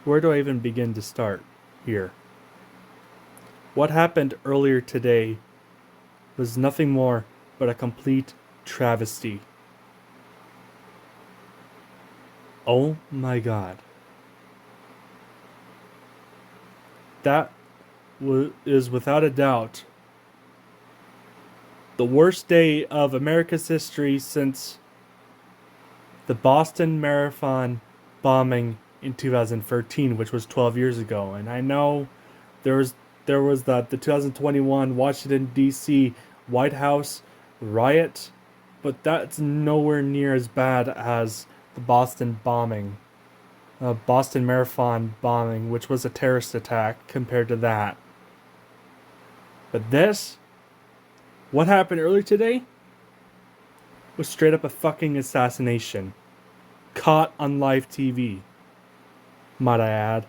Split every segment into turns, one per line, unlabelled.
Where do I even begin to start here? What happened earlier today was nothing more but a complete travesty. Oh my god. That is without a doubt the worst day of America's history since the Boston Marathon bombing in 2013, which was 12 years ago. And I know there was the 2021 Washington D.C. White House riot, but that's nowhere near as bad as the Boston Marathon bombing, which was a terrorist attack compared to that. But this, what happened earlier today, was straight up a fucking assassination. Caught on live TV, might I add.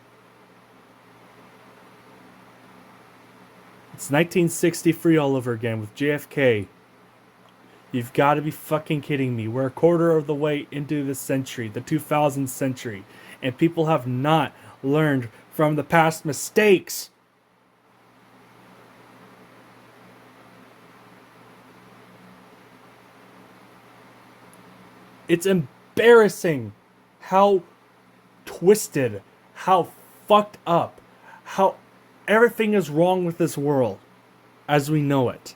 It's 1963 all over again with JFK. You've got to be fucking kidding me. We're a quarter of the way into the century, the 2000th century, and people have not learned from the past mistakes. It's embarrassing how twisted, how fucked up, how everything is wrong with this world as we know it.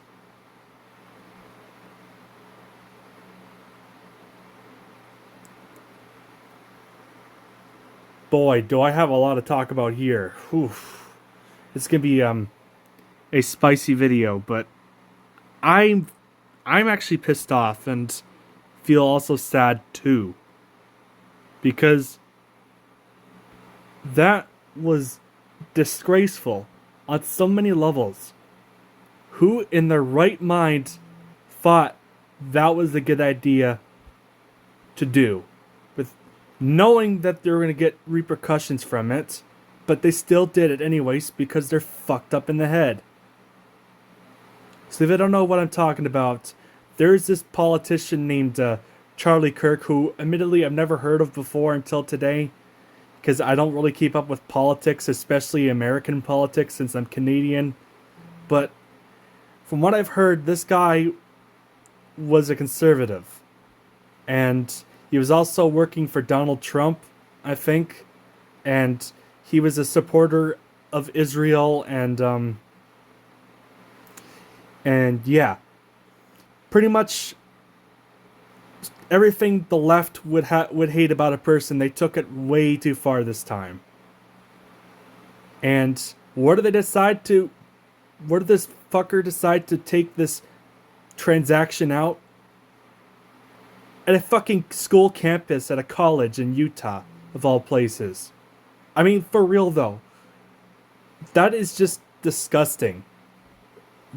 Boy, do I have a lot to talk about here. Oof. It's gonna be a spicy video, but I'm actually pissed off and feel also sad too, because that was disgraceful on so many levels. Who in their right mind thought that was a good idea to do, with knowing that they were going to get repercussions from it, but they still did it anyways because they're fucked up in the head. So if you don't know what I'm talking about, there's this politician named Charlie Kirk, who admittedly I've never heard of before until today, because I don't really keep up with politics, especially American politics, since I'm Canadian. But from what I've heard, this guy was a conservative. And he was also working for Donald Trump, I think. And he was a supporter of Israel and yeah. Pretty much everything the left would hate about a person, they took it way too far this time. And where did this fucker decide to take this transaction out? At a fucking school campus at a college in Utah, of all places. I mean, for real though. That is just disgusting.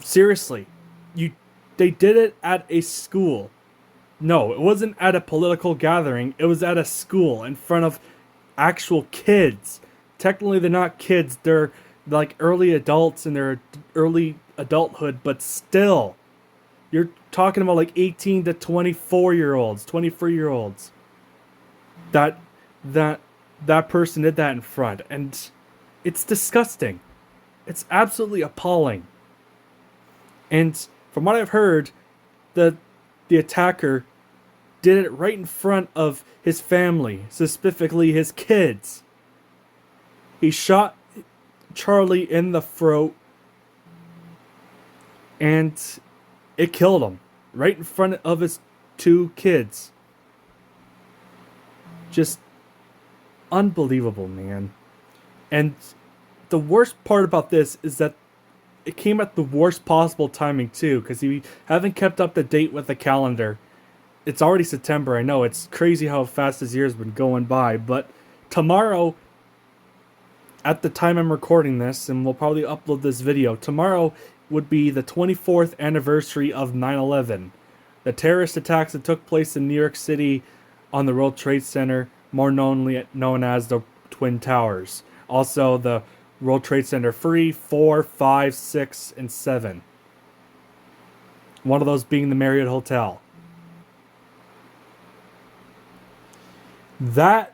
Seriously. They did it at a school. No, it wasn't at a political gathering. It was at a school in front of actual kids. Technically, they're not kids. They're like early adults in their early adulthood, but still. You're talking about like 18 to 24-year-olds, 23-year-olds. That person did that in front, and it's disgusting. It's absolutely appalling. And from what I've heard, the attacker did it right in front of his family, specifically his kids. He shot Charlie in the throat, and it killed him right in front of his two kids. Just unbelievable, man. And the worst part about this is that it came at the worst possible timing too, because if you haven't kept up to date with the calendar, it's already September. I know, it's crazy how fast this year's been going by, but tomorrow, at the time I'm recording this, and we'll probably upload this video, tomorrow would be the 24th anniversary of 9/11, the terrorist attacks that took place in New York City on the World Trade Center, more known as the Twin Towers. Also, the World Trade Center 3, 4, 5, 6, and 7. One of those being the Marriott Hotel. That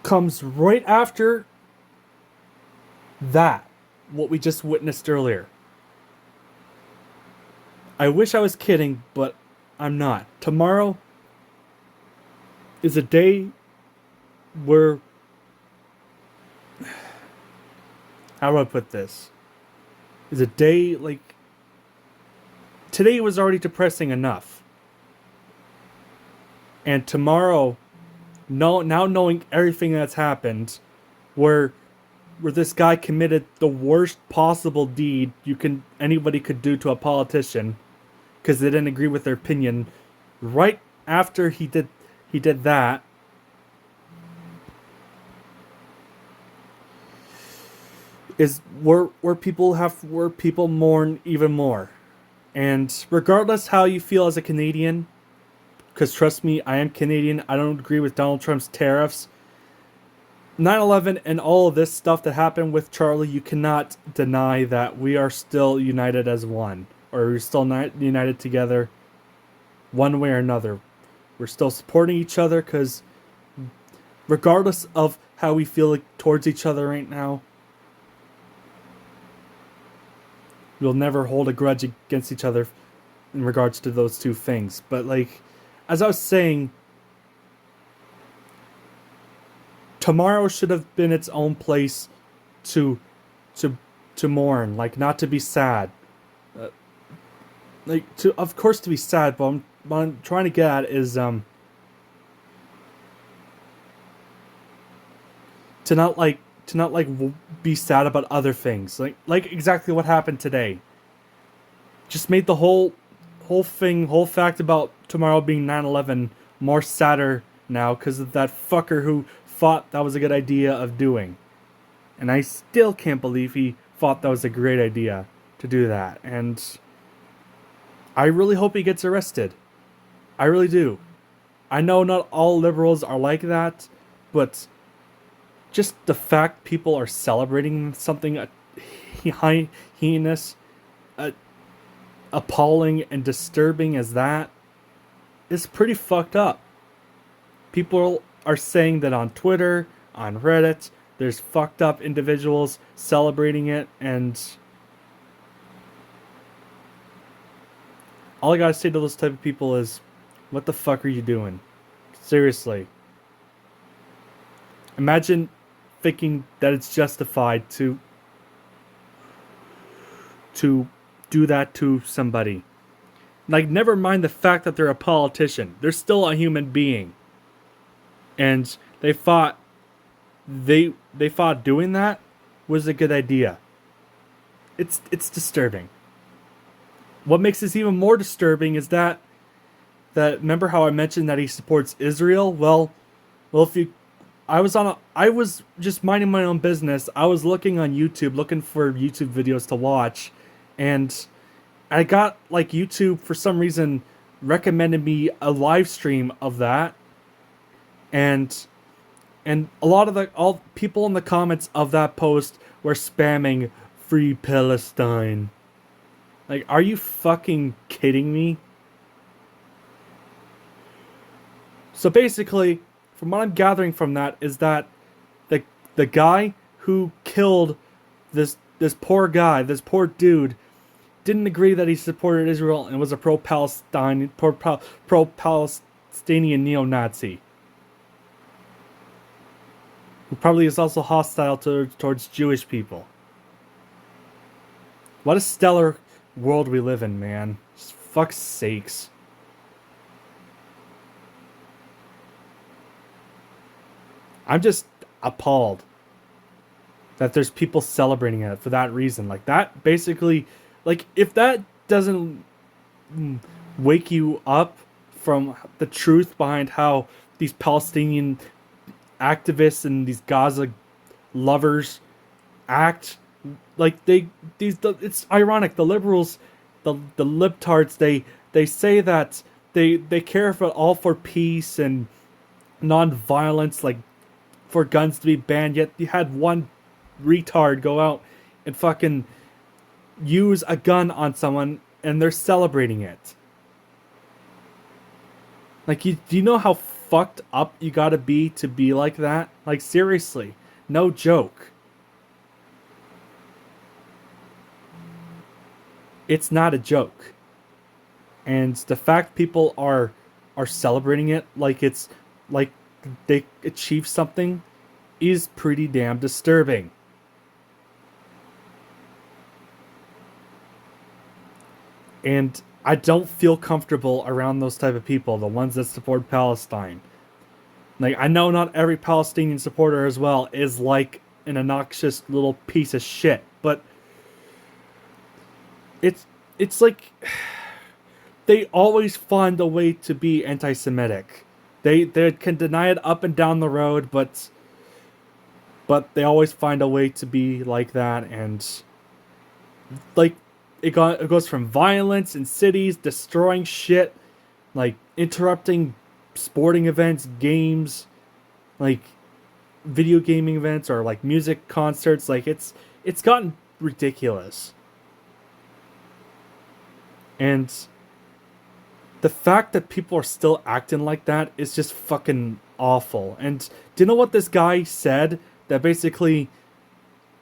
comes right after that, what we just witnessed earlier. I wish I was kidding, but I'm not. Tomorrow is a day where, how do I put this? Is a day like, today was already depressing enough. And tomorrow, now knowing everything that's happened, where this guy committed the worst possible deed anybody could do to a politician because they didn't agree with their opinion, right after he did that, is where people mourn even more. And regardless how you feel as a Canadian, because trust me, I am Canadian, I don't agree with Donald Trump's tariffs. 9/11 and all of this stuff that happened with Charlie, you cannot deny that we are still united as one. Or we're still united together one way or another. We're still supporting each other because regardless of how we feel towards each other right now, we'll never hold a grudge against each other in regards to those two things. But like, as I was saying, tomorrow should have been its own place to mourn, like not to be sad. Of course to be sad, but what I'm trying to get at is to not be sad about other things, like exactly what happened today. Just made the whole fact about tomorrow being 9/11 more sadder now because of that fucker who thought that was a good idea of doing. And I still can't believe he thought that was a great idea to do that. And I really hope he gets arrested. I really do. I know not all liberals are like that, but just the fact people are celebrating something heinous, appalling, and disturbing as that is pretty fucked up. People are saying that on Twitter, on Reddit, there's fucked up individuals celebrating it, and all I gotta say to those type of people is, what the fuck are you doing? Seriously. Imagine thinking that it's justified to do that to somebody. Like, never mind the fact that they're a politician. They're still a human being. And they thought doing that was a good idea. It's disturbing. What makes this even more disturbing is that remember how I mentioned that he supports Israel? Well, I was just minding my own business. I was looking on YouTube, looking for YouTube videos to watch, and I got like YouTube for some reason recommended me a live stream of that, and a lot of all people in the comments of that post were spamming "Free Palestine." Like, are you fucking kidding me? So basically, from what I'm gathering from that is that the guy who killed this poor guy, this poor dude, didn't agree that he supported Israel and was a pro-Palestinian neo-Nazi. Who probably is also hostile towards Jewish people. What a stellar world we live in, man. Just fuck's sakes. I'm just appalled that there's people celebrating it for that reason. Like, that basically, like, if that doesn't wake you up from the truth behind how these Palestinian activists and these Gaza lovers act, like, it's ironic. The liberals, the libtards, they say that they care for all for peace and non-violence, like for guns to be banned, yet you had one retard go out and fucking use a gun on someone and they're celebrating it. Like, do you know how fucked up you gotta be to be like that? Like, seriously, no joke. It's not a joke. And the fact people are celebrating it like it's like they achieved something is pretty damn disturbing. And I don't feel comfortable around those type of people, the ones that support Palestine. Like, I know not every Palestinian supporter as well is like an obnoxious little piece of shit, but it's it's like they always find a way to be anti-Semitic. They can deny it up and down the road, but they always find a way to be like that. And like it goes from violence in cities, destroying shit, like interrupting sporting events, games, like video gaming events or like music concerts. Like it's gotten ridiculous. And the fact that people are still acting like that is just fucking awful. And do you know what this guy said that basically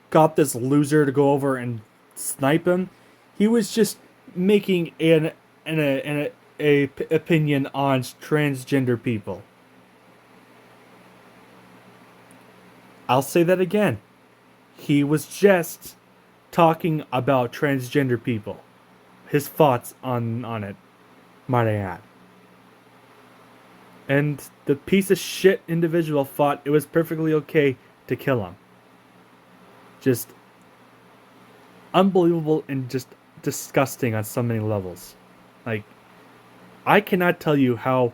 got this loser to go over and snipe him? He was just making a opinion on transgender people. I'll say that again. He was just talking about transgender people. His thoughts on it, might I add. And the piece of shit individual thought it was perfectly okay to kill him. Just unbelievable and just disgusting on so many levels. Like, I cannot tell you how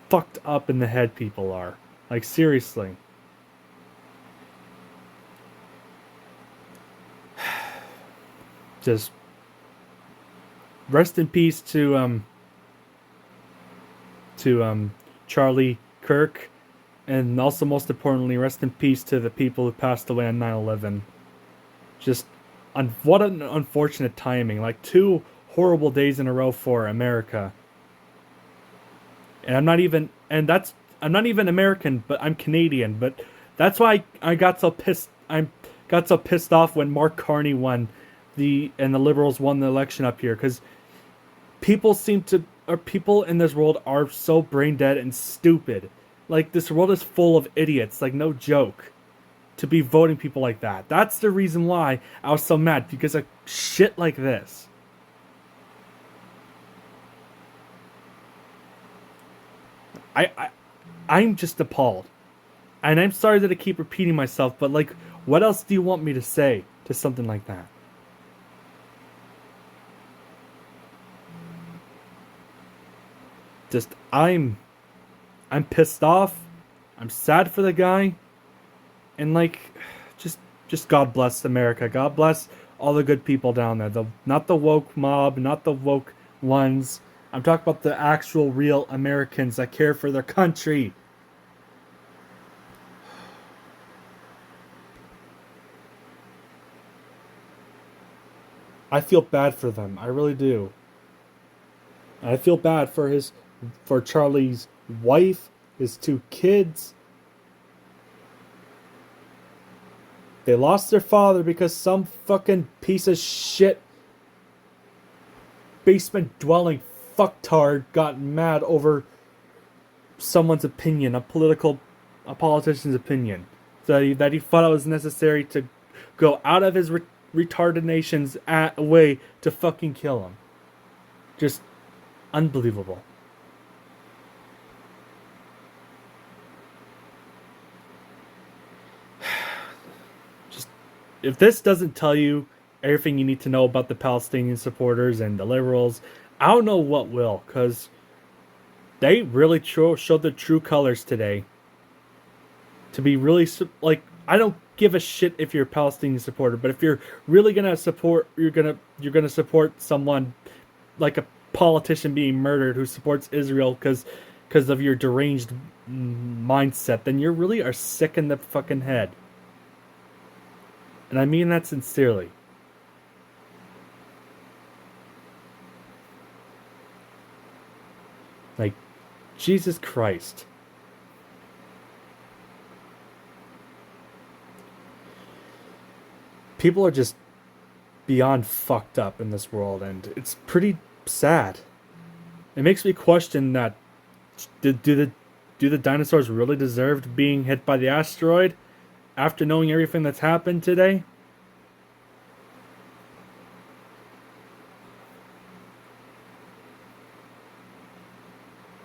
fucked up in the head people are. Like, seriously. Just rest in peace to Charlie Kirk, and also most importantly, rest in peace to the people who passed away on 9/11. Just what an unfortunate timing! Like, two horrible days in a row for America. And I'm not even American, but I'm Canadian. But that's why I got so pissed. I got so pissed off when Mark Carney won and the Liberals won the election up here, because people in this world are so brain dead and stupid. Like, this world is full of idiots, like, no joke, to be voting people like that. That's the reason why I was so mad, because of shit like this. I'm just appalled. And I'm sorry that I keep repeating myself, but like, what else do you want me to say to something like that? Just I'm pissed off. I'm sad for the guy. And like, just God bless America. God bless all the good people down there. Not the woke mob, not the woke ones. I'm talking about the actual real Americans that care for their country. I feel bad for them. I really do. I feel bad for Charlie's wife, his two kids. They lost their father because some fucking piece of shit basement dwelling fucktard got mad over someone's opinion, a politician's opinion. That he thought it was necessary to go out of his retarded nation's way to fucking kill him. Just unbelievable. Just, if this doesn't tell you everything you need to know about the Palestinian supporters and the liberals, I don't know what will, because they really showed their true colors today. To be really, like, I don't give a shit if you're a Palestinian supporter, but if you're really gonna support, you're gonna support someone like a politician being murdered who supports Israel because of your deranged mindset, then you really are sick in the fucking head. And I mean that sincerely. Like, Jesus Christ. People are just beyond fucked up in this world, and it's pretty sad. It makes me question that do the dinosaurs really deserve being hit by the asteroid after knowing everything that's happened today?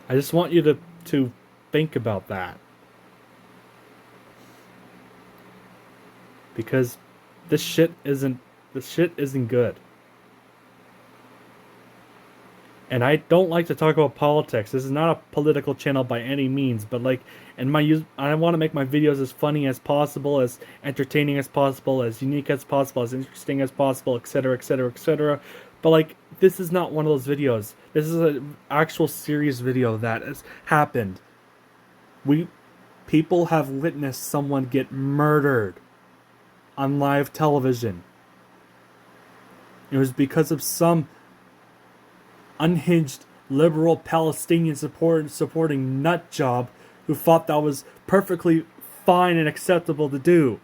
I just want you to think about that. Because this shit isn't good. And I don't like to talk about politics. This is not a political channel by any means, but like, I want to make my videos as funny as possible, as entertaining as possible, as unique as possible, as interesting as possible, etc., etc., etc. But like, this is not one of those videos. This is an actual serious video that has happened. People have witnessed someone get murdered on live television. It was because of some unhinged liberal Palestinian supporting nut job who thought that was perfectly fine and acceptable to do.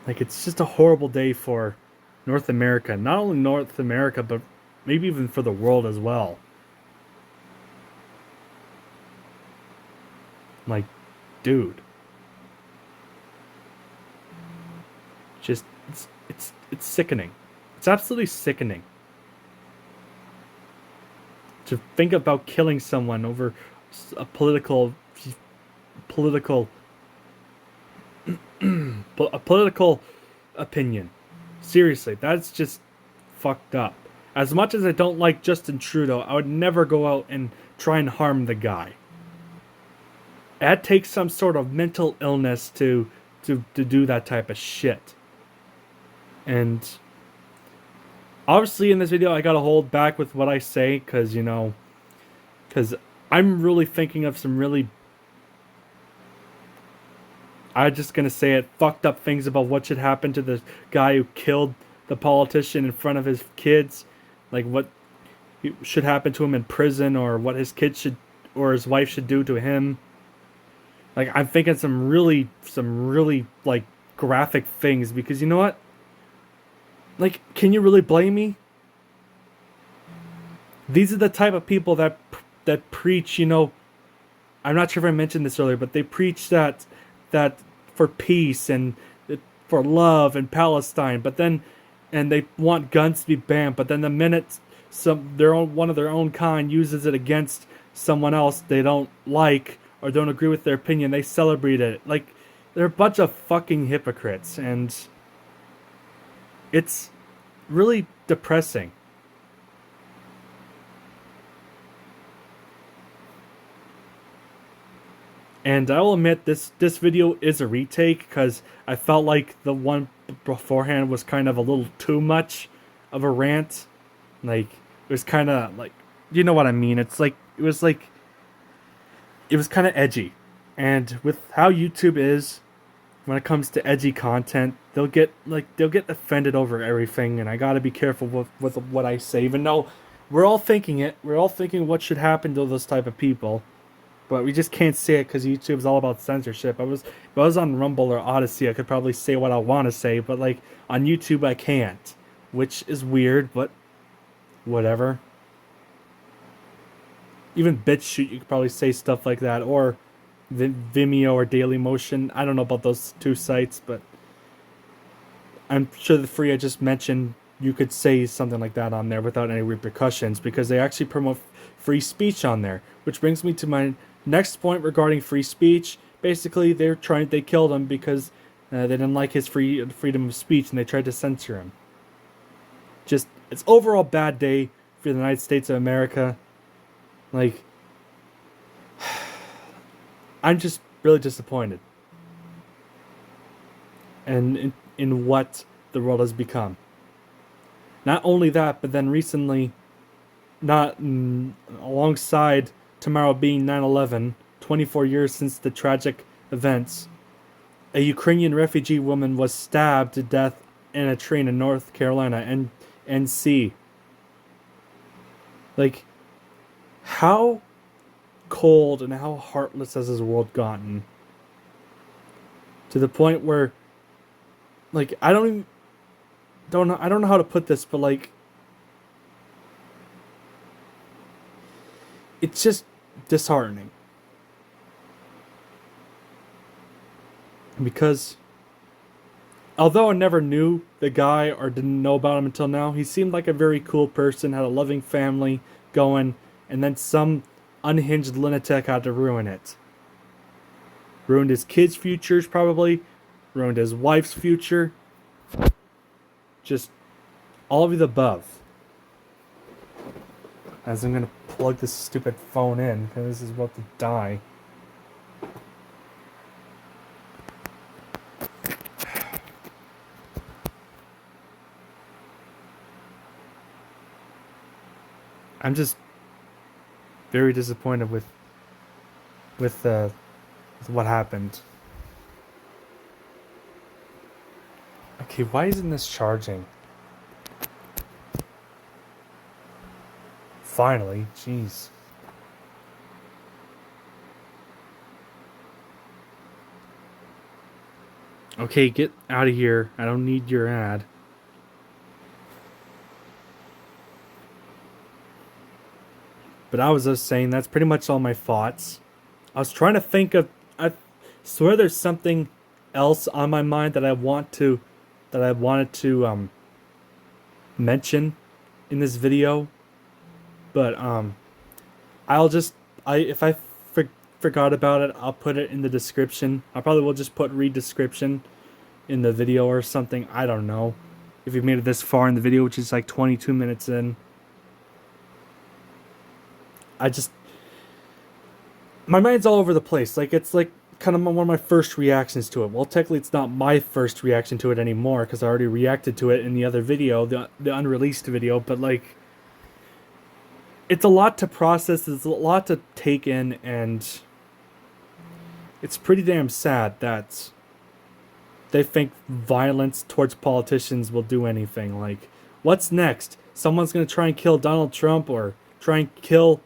Like, it's just a horrible day for North America. Not only North America, but maybe even for the world as well. Like, dude. Just, it's sickening. It's absolutely sickening. To think about killing someone over a political a political opinion. Seriously, that's just fucked up. As much as I don't like Justin Trudeau, I would never go out and try and harm the guy. That takes some sort of mental illness to do that type of shit. And obviously in this video I gotta hold back with what I say, because I'm really thinking of some really, I'm just gonna say it, fucked up things about what should happen to the guy who killed the politician in front of his kids. Like what should happen to him in prison, or what his kids should, or his wife should do to him. Like, I'm thinking some really like graphic things, because you know what? Like, can you really blame me? These are the type of people that preach, I'm not sure if I mentioned this earlier, but they preach that for peace and for love and Palestine, but then, and they want guns to be banned, but then the minute one of their own kind uses it against someone else they don't like or don't agree with their opinion, they celebrate it. Like, they're a bunch of fucking hypocrites, and it's really depressing. And I will admit, this video is a retake, because I felt like the one beforehand was kind of a little too much of a rant. Like, it was kind of like, you know what I mean? It was kind of edgy. And with how YouTube is, when it comes to edgy content, they'll get offended over everything, and I gotta be careful with what I say. Even though we're all thinking what should happen to those type of people, but we just can't say it because YouTube is all about censorship. If I was on Rumble or Odyssey, I could probably say what I want to say, but like on YouTube I can't, which is weird, but whatever. Even BitChute, you could probably say stuff like that, or Vimeo or Dailymotion. I don't know about those two sites, but I'm sure the three I just mentioned, you could say something like that on there without any repercussions, because they actually promote free speech on there. Which brings me to my next point regarding free speech. Basically, they killed him because they didn't like his freedom of speech, and they tried to censor him. Just, it's overall bad day for the United States of America. Like, I'm just really disappointed. And in what the world has become. Not only that, but then recently, alongside tomorrow being 9/11, 24 years since the tragic events, a Ukrainian refugee woman was stabbed to death in a train in North Carolina and NC. Like, how cold and how heartless has this world gotten? To the point where, like, I don't know how to put this, but like, it's just disheartening. Because although I never knew the guy or didn't know about him until now, he seemed like a very cool person, had a loving family going, and then some unhinged lunatic had to ruin it. Ruined his kids' futures, probably. Ruined his wife's future. Just all of the above. As I'm gonna plug this stupid phone in, because this is about to die. I'm just very disappointed with what happened. Okay, why isn't this charging? Finally, jeez. Okay, get out of here. I don't need your ad. But I was just saying, that's pretty much all my thoughts. I was trying to think of, I swear there's something else on my mind that I wanted to mention in this video. But if I forgot about it, I'll put it in the description. I probably will just put read description in the video or something. I don't know. If you've made it this far in the video, which is like 22 minutes in. My mind's all over the place. Like, it's like kind of one of my first reactions to it. Well, technically it's not my first reaction to it anymore, because I already reacted to it in the other video, the unreleased video, but like, it's a lot to process, it's a lot to take in, and it's pretty damn sad that they think violence towards politicians will do anything. Like, what's next? Someone's gonna try and kill Donald Trump, or try and kill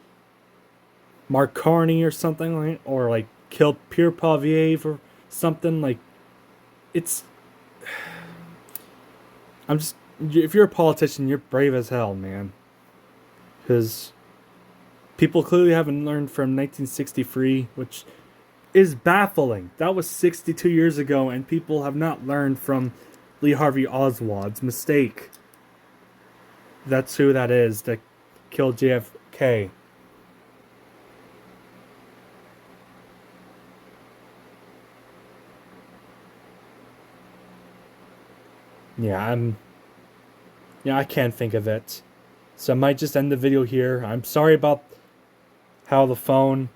Mark Carney or something, like, or like kill Pierre Paviev or something. Like, it's, if you're a politician, you're brave as hell, man. Because people clearly haven't learned from 1963, which is baffling. That was 62 years ago, and people have not learned from Lee Harvey Oswald's mistake. That's who that is that killed JFK. Yeah, I can't think of it. So I might just end the video here. I'm sorry about how the phone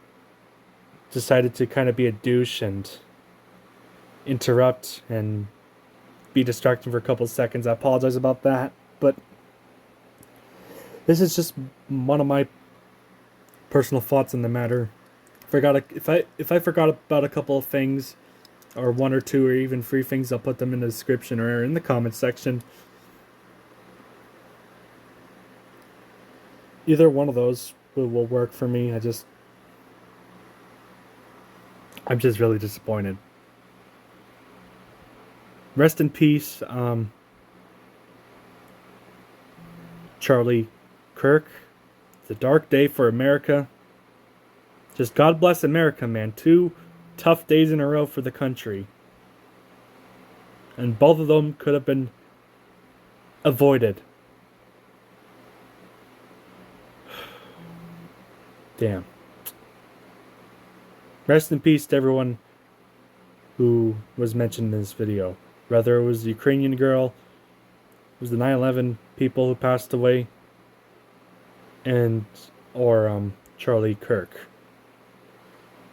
decided to kind of be a douche and interrupt and be distracting for a couple of seconds. I apologize about that, but this is just one of my personal thoughts on the matter. If I forgot about a couple of things, or one or two or even three things, I'll put them in the description or in the comment section. Either one of those will work for me. I'm just really disappointed. Rest in peace, Charlie Kirk. It's a dark day for America. Just God bless America, man. 2 tough days in a row for the country. And both of them could have been avoided. Damn. Rest in peace to everyone who was mentioned in this video. Whether it was the Ukrainian girl, it was the 9/11 people who passed away, or Charlie Kirk.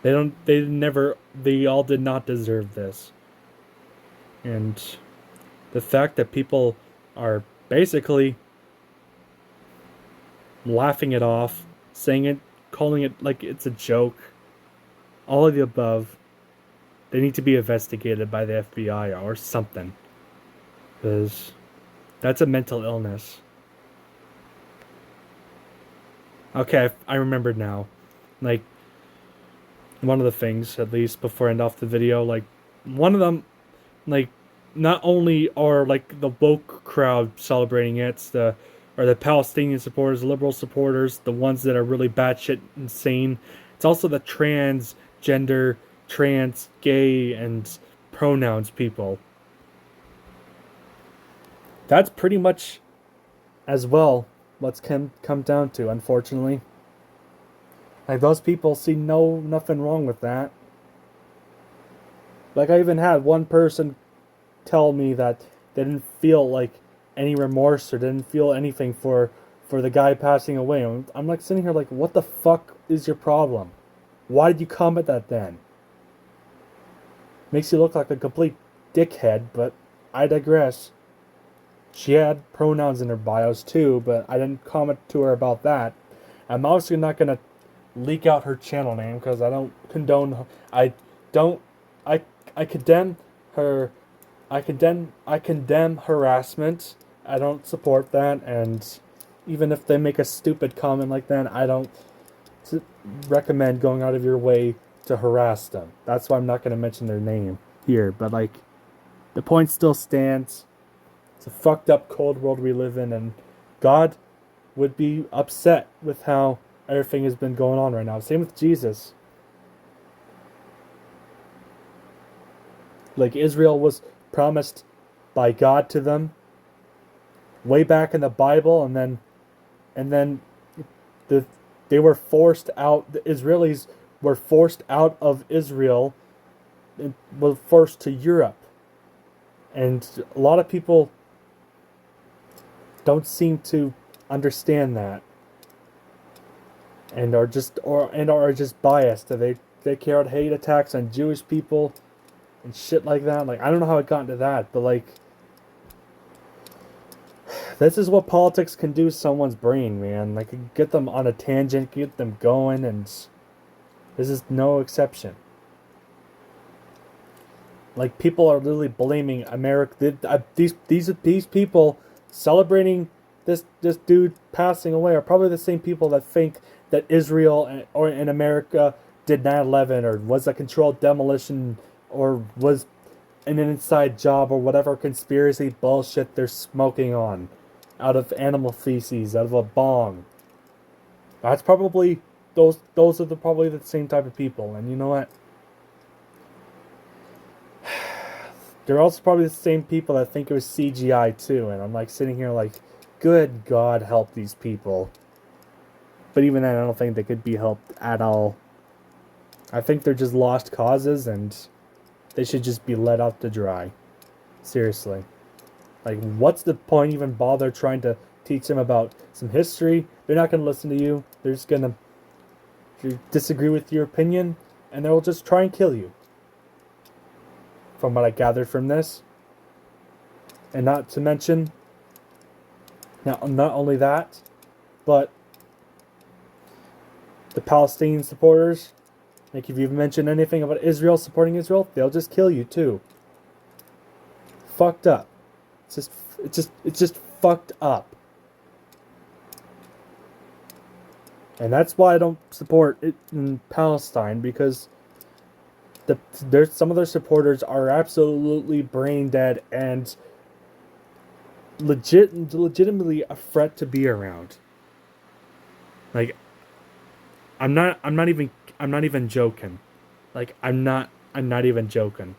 They all did not deserve this. And the fact that people are basically laughing it off, saying it, calling it like it's a joke, all of the above, they need to be investigated by the FBI or something. Because that's a mental illness. Okay, I remembered now. Like, one of the things, at least before I end off the video, like, one of them, like, not only are, like, the woke crowd celebrating it, the Palestinian supporters, the liberal supporters, the ones that are really batshit insane. It's also the transgender, trans, gay, and pronouns people. That's pretty much as well what's come down to, unfortunately. Like, those people see nothing wrong with that. Like, I even had one person tell me that they didn't feel like any remorse or didn't feel anything for the guy passing away. I'm like sitting here like, what the fuck is your problem? Why did you comment that then? Makes you look like a complete dickhead, but I digress. She had pronouns in her bios too, but I didn't comment to her about that. I'm obviously not gonna leak out her channel name because I don't condone. I don't. I I condemn her. I condemn harassment. I don't support that, and even if they make a stupid comment like that, I don't recommend going out of your way to harass them. That's why I'm not going to mention their name here. But like, the point still stands. It's a fucked up cold world we live in, and God would be upset with how everything has been going on right now. Same with Jesus. Like, Israel was promised by God to them way back in the Bible, and then the they were forced out. The Israelis were forced out of Israel and were forced to Europe. And a lot of people don't seem to understand that, and are just biased. They carry out hate attacks on Jewish people and shit like that. Like, I don't know how it got into that, but like, this is what politics can do to someone's brain, man. Like, get them on a tangent, get them going, and this is no exception. Like, people are literally blaming America. These people celebrating this dude passing away are probably the same people that think that Israel or in America did 9/11 or was a controlled demolition or was an inside job or whatever conspiracy bullshit they're smoking on out of animal feces, out of a bong. That's probably those are probably the same type of people. And you know what? They're also probably the same people that think it was CGI too. And I'm like sitting here like, good God, help these people. But even then, I don't think they could be helped at all. I think they're just lost causes and they should just be let out to dry. Seriously. Like, what's the point even bother trying to teach them about some history? They're not going to listen to you. They're just going to disagree with your opinion, and they'll just try and kill you. From what I gathered from this. And not to mention, not only that, but the Palestinian supporters, like, if you've mentioned anything about Israel supporting Israel, they'll just kill you too. Fucked up. It's just fucked up. And that's why I don't support it in Palestine, because there's some of their supporters are absolutely brain dead and legitimately a threat to be around. Like, I'm not even joking. Like, I'm not even joking.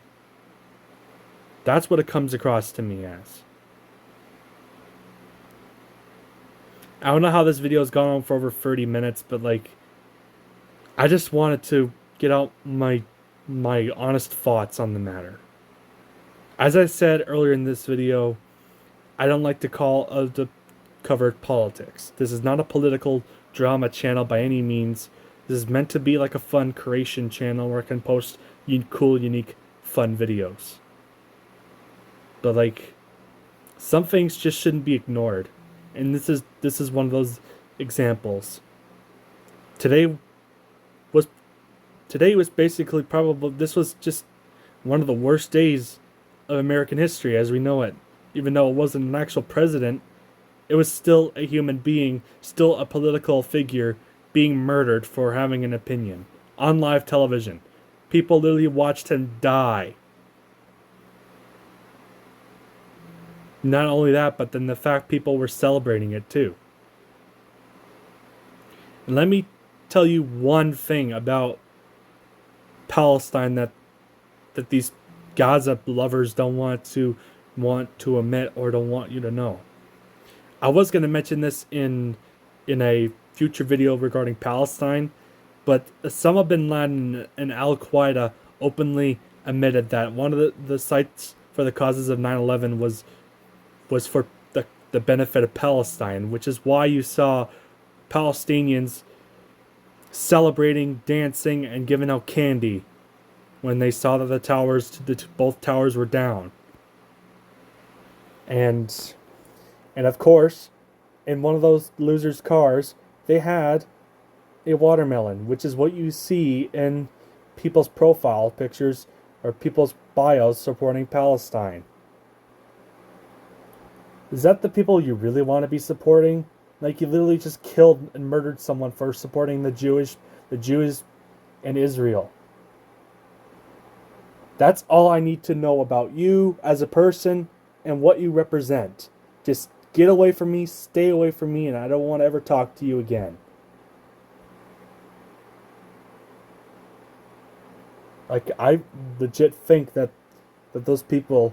That's what it comes across to me as. I don't know how this video has gone on for over 30 minutes, but like, I just wanted to get out my honest thoughts on the matter. As I said earlier in this video, I don't like to cover politics. This is not a political drama channel by any means. This is meant to be like a fun creation channel where I can post cool, unique, fun videos. But like, some things just shouldn't be ignored, and this is one of those examples. Today was basically this was just one of the worst days of American history as we know it. even though it wasn't an actual president, it was still a human being, still a political figure being murdered for having an opinion on live television. People literally watched him die. Not only that, but then the fact people were celebrating it too. And let me tell you one thing about Palestine that these Gaza lovers don't want to admit or don't want you to know. I was going to mention this in a future video regarding Palestine, but Osama bin Laden and Al Qaeda openly admitted that one of the sites for the causes of 9/11 was for the benefit of Palestine, which is why you saw Palestinians celebrating, dancing, and giving out candy when they saw that both towers were down. And of course, in one of those losers' cars, they had a watermelon, which is what you see in people's profile pictures or people's bios supporting Palestine. Is that the people you really want to be supporting? Like, you literally just killed and murdered someone for supporting the Jews in Israel. That's all I need to know about you as a person and what you represent. Just get away from me, stay away from me, and I don't want to ever talk to you again. Like, I legit think that those people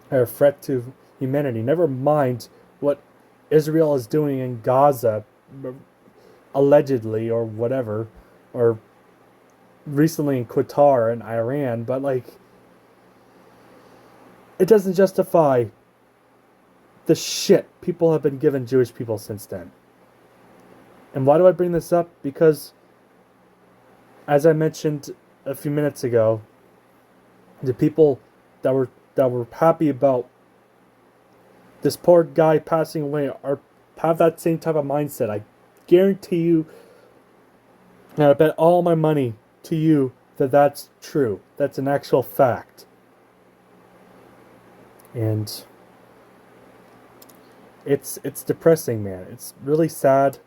are a threat to humanity. Never mind what Israel is doing in Gaza, allegedly, or whatever, or recently in Qatar and Iran, but like, it doesn't justify the shit people have been giving Jewish people since then. And why do I bring this up? Because, as I mentioned a few minutes ago, the people that were happy about this poor guy passing away have that same type of mindset. I guarantee you, and I bet all my money to you that that's true. That's an actual fact. And it's depressing, man. It's really sad.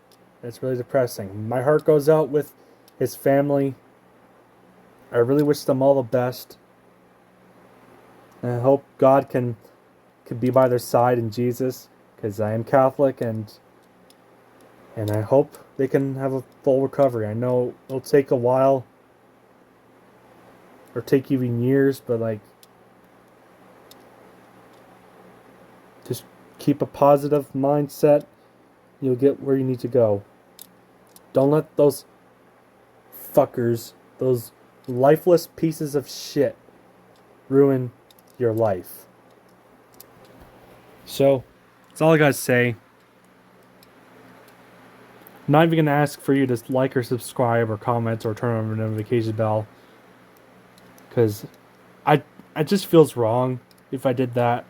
It's really depressing. My heart goes out with his family. I really wish them all the best. And I hope God can be by their side in Jesus, because I am Catholic, and I hope they can have a full recovery. I know it'll take a while, or take even years, but like, just keep a positive mindset. You'll get where you need to go. Don't let those fuckers, those lifeless pieces of shit, ruin your life. So, that's all I gotta say. I'm not even gonna ask for you to like or subscribe or comment or turn on the notification bell, because it just feels wrong if I did that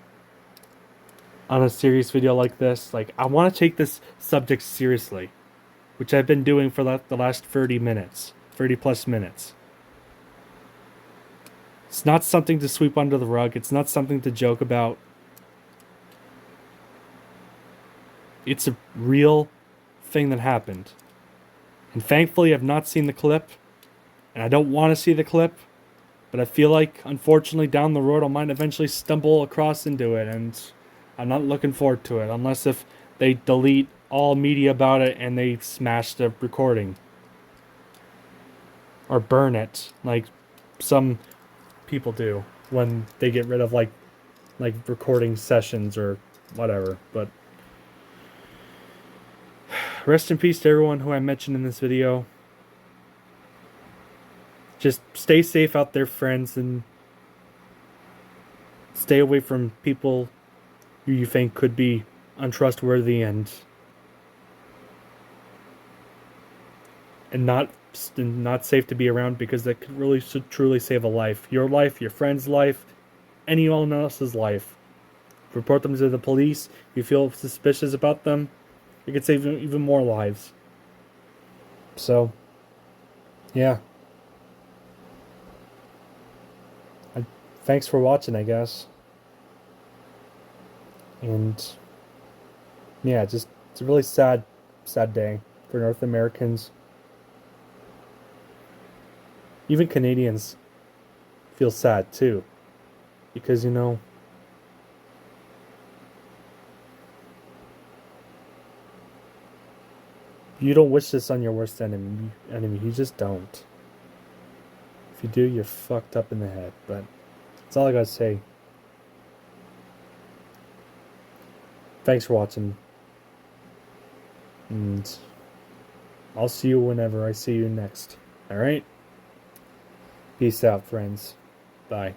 on a serious video like this. Like, I want to take this subject seriously, which I've been doing for the last 30 plus minutes. It's not something to sweep under the rug. It's not something to joke about. It's a real thing that happened. And thankfully, I've not seen the clip. And I don't want to see the clip. But I feel like, unfortunately, down the road, I might eventually stumble across into it. And I'm not looking forward to it. Unless if they delete all media about it and they smash the recording. Or burn it. Like some people do when they get rid of like recording sessions or whatever. But rest in peace to everyone who I mentioned in this video. Just stay safe out there, friends, and stay away from people who you think could be untrustworthy and not safe to be around, because that could really truly save a life. Your life, your friend's life, anyone else's life. Report them to the police. If you feel suspicious about them, it could save even more lives. So, yeah. Thanks for watching, I guess. And yeah, just it's a really sad day for North Americans. Even Canadians feel sad too, because you don't wish this on your worst enemy. You just don't. If you do, you're fucked up in the head. But that's all I gotta say. Thanks for watching. And I'll see you whenever I see you next. Alright? Peace out, friends. Bye.